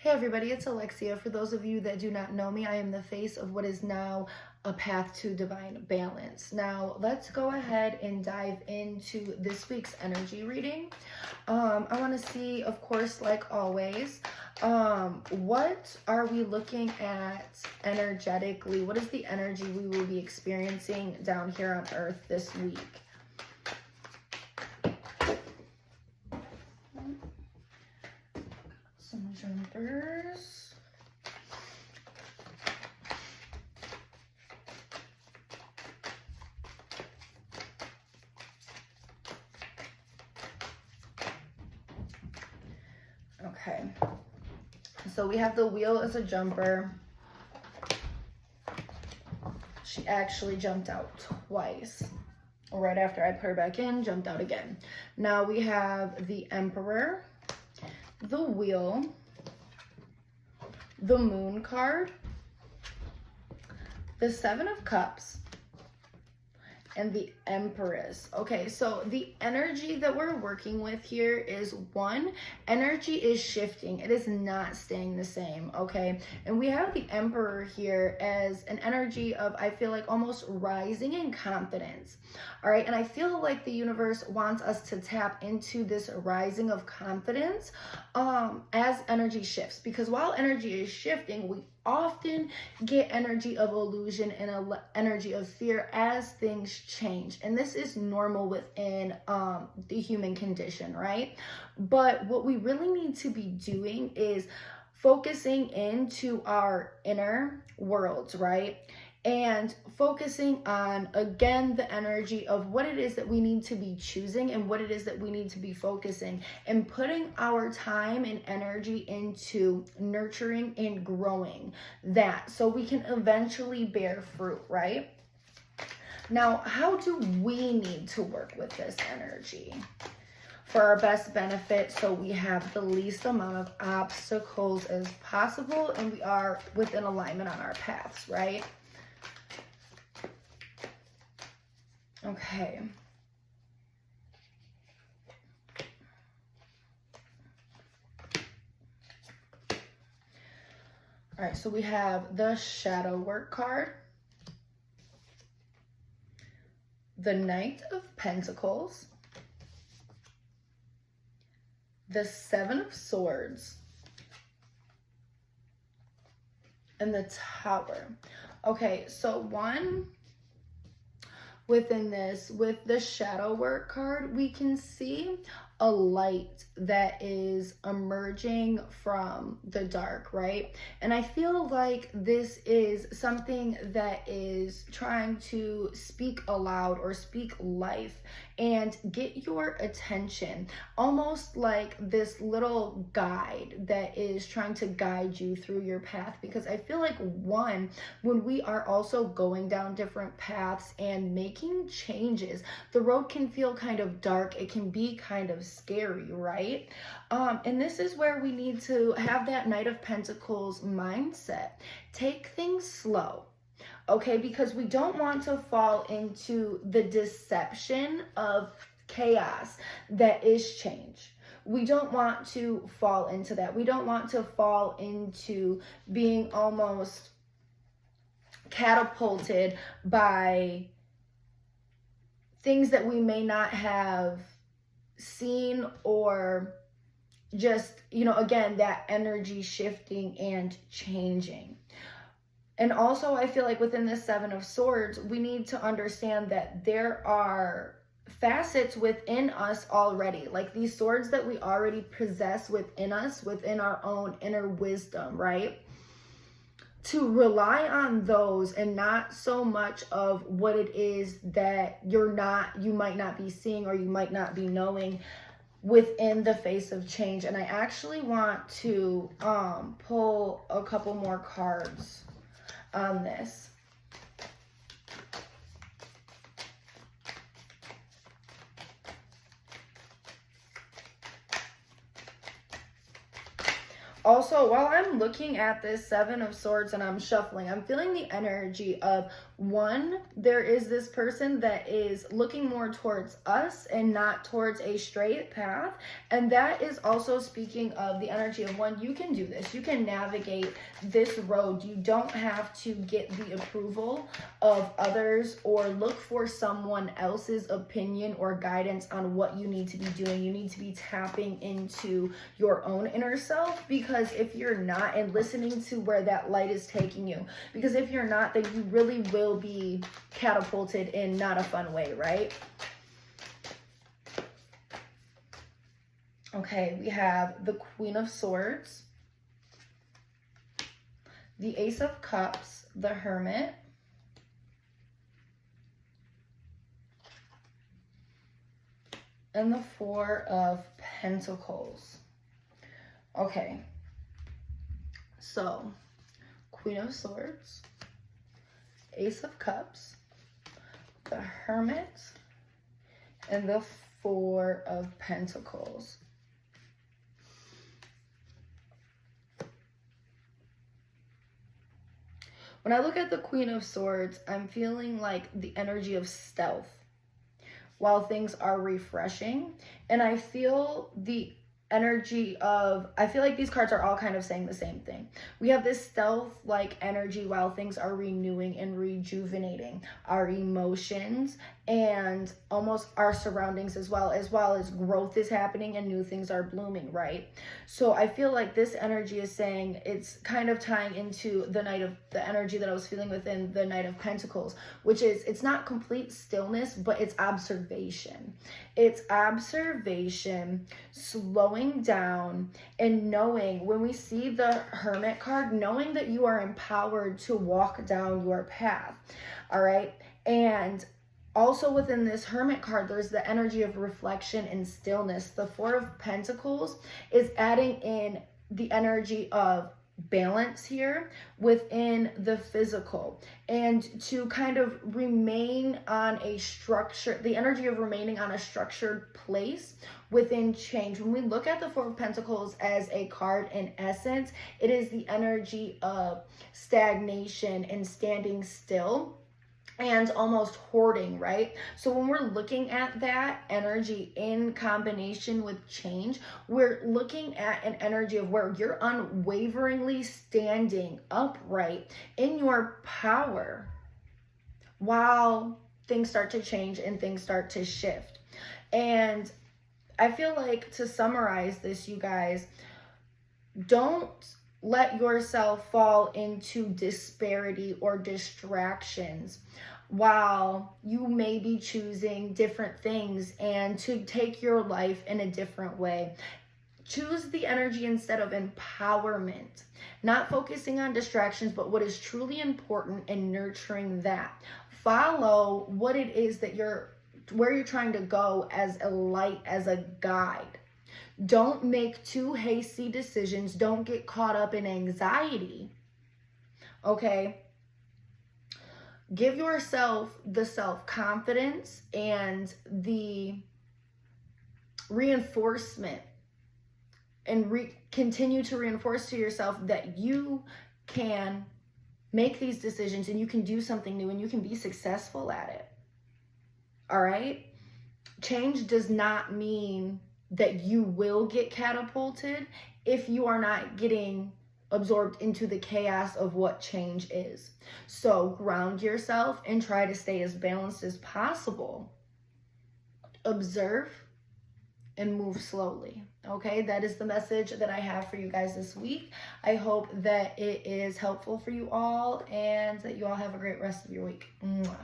Hey everybody, it's Alexia. For those of you that do not know me, I am the face of what is now a path to divine balance. Now, let's go ahead and dive into this week's energy reading. I want to see, of course, like always, what are we looking at energetically? What is the energy we will be experiencing down here on Earth this week? Some jumpers. Okay, so we have the wheel as a jumper. She actually jumped out twice. Right after I put her back in, jumped out again. Now we have the Emperor, the wheel, the Moon card, the Seven of Cups, and the Empress. Okay, so the energy that we're working with here is one, energy is shifting. It is not staying the same, okay? And we have the Emperor here as an energy of, I feel like, almost rising in confidence, all right? And I feel like the universe wants us to tap into this rising of confidence as energy shifts, because while energy is shifting, we often get energy of illusion and energy of fear as things change. And this is normal within the human condition, right? But what we really need to be doing is focusing into our inner worlds, right? And focusing on, again, the energy of what it is that we need to be choosing and what it is that we need to be focusing, and putting our time and energy into nurturing and growing that so we can eventually bear fruit, right? Now, how do we need to work with this energy for our best benefit so we have the least amount of obstacles as possible and we are within alignment on our paths, right? Okay. All right, so we have the Shadow Work card, the Knight of Pentacles, the Seven of Swords, and the Tower. Okay, so one, within this, with the Shadow Work card, we can see a light that is emerging from the dark, right? And I feel like this is something that is trying to speak aloud or speak life and get your attention, almost like this little guide that is trying to guide you through your path. Because I feel like, one, when we are also going down different paths and making changes, the road can feel kind of dark. It can be kind of scary, right? And this is where we need to have that Knight of Pentacles mindset. Take things slow. Okay, because we don't want to fall into the deception of chaos that is change. We don't want to fall into that. We don't want to fall into being almost catapulted by things that we may not have seen, or just, again, that energy shifting and changing. And also, I feel like within the Seven of Swords, we need to understand that there are facets within us already, like these swords that we already possess within us, within our own inner wisdom, right? To rely on those and not so much of what it is that you might not be seeing or you might not be knowing within the face of change. And I actually want to pull a couple more cards on this. Also, while I'm looking at this Seven of Swords and I'm shuffling, I'm feeling the energy of One, there is this person that is looking more towards us and not towards a straight path. And that is also speaking of the energy of one, you can do this. You can navigate this road. You don't have to get the approval of others or look for someone else's opinion or guidance on what you need to be doing. You need to be tapping into your own inner self, because if you're not, and listening to where that light is taking you, because if you're not, then you really will be catapulted in not a fun way, right? Okay, we have the Queen of Swords, the Ace of Cups, the Hermit, and the Four of Pentacles. Okay, so Queen of Swords, Ace of Cups, the Hermit, and the Four of Pentacles. When I look at the Queen of Swords, I'm feeling like the energy of stealth while things are refreshing. And I feel the energy of, I feel like these cards are all kind of saying the same thing. We have this stealth-like energy while things are renewing and rejuvenating our emotions and almost our surroundings, as well as growth is happening and new things are blooming, right? So I feel like this energy is saying, it's kind of tying into the energy that I was feeling within the Knight of Pentacles, which is, it's not complete stillness, but it's observation. It's observation, slowing down, and knowing, when we see the Hermit card, knowing that you are empowered to walk down your path, all right? And also within this Hermit card, there's the energy of reflection and stillness. The Four of Pentacles is adding in the energy of balance here within the physical, and to kind of remain on a structure, the energy of remaining on a structured place within change. When we look at the Four of Pentacles as a card, in essence, it is the energy of stagnation and standing still and almost hoarding, right? So when we're looking at that energy in combination with change, we're looking at an energy of where you're unwaveringly standing upright in your power while things start to change and things start to shift. And I feel like, to summarize this, you guys, don't let yourself fall into disparity or distractions while you may be choosing different things and to take your life in a different way. Choose the energy instead of empowerment, not focusing on distractions, but what is truly important and nurturing that. Follow what it is that where you're trying to go as a light, as a guide. Don't make too hasty decisions. Don't get caught up in anxiety. Okay? Give yourself the self-confidence and the reinforcement, and continue to reinforce to yourself that you can make these decisions and you can do something new and you can be successful at it. All right? Change does not mean that you will get catapulted if you are not getting absorbed into the chaos of what change is. So ground yourself and try to stay as balanced as possible. Observe and move slowly. Okay, that is the message that I have for you guys this week. I hope that it is helpful for you all and that you all have a great rest of your week. Mwah.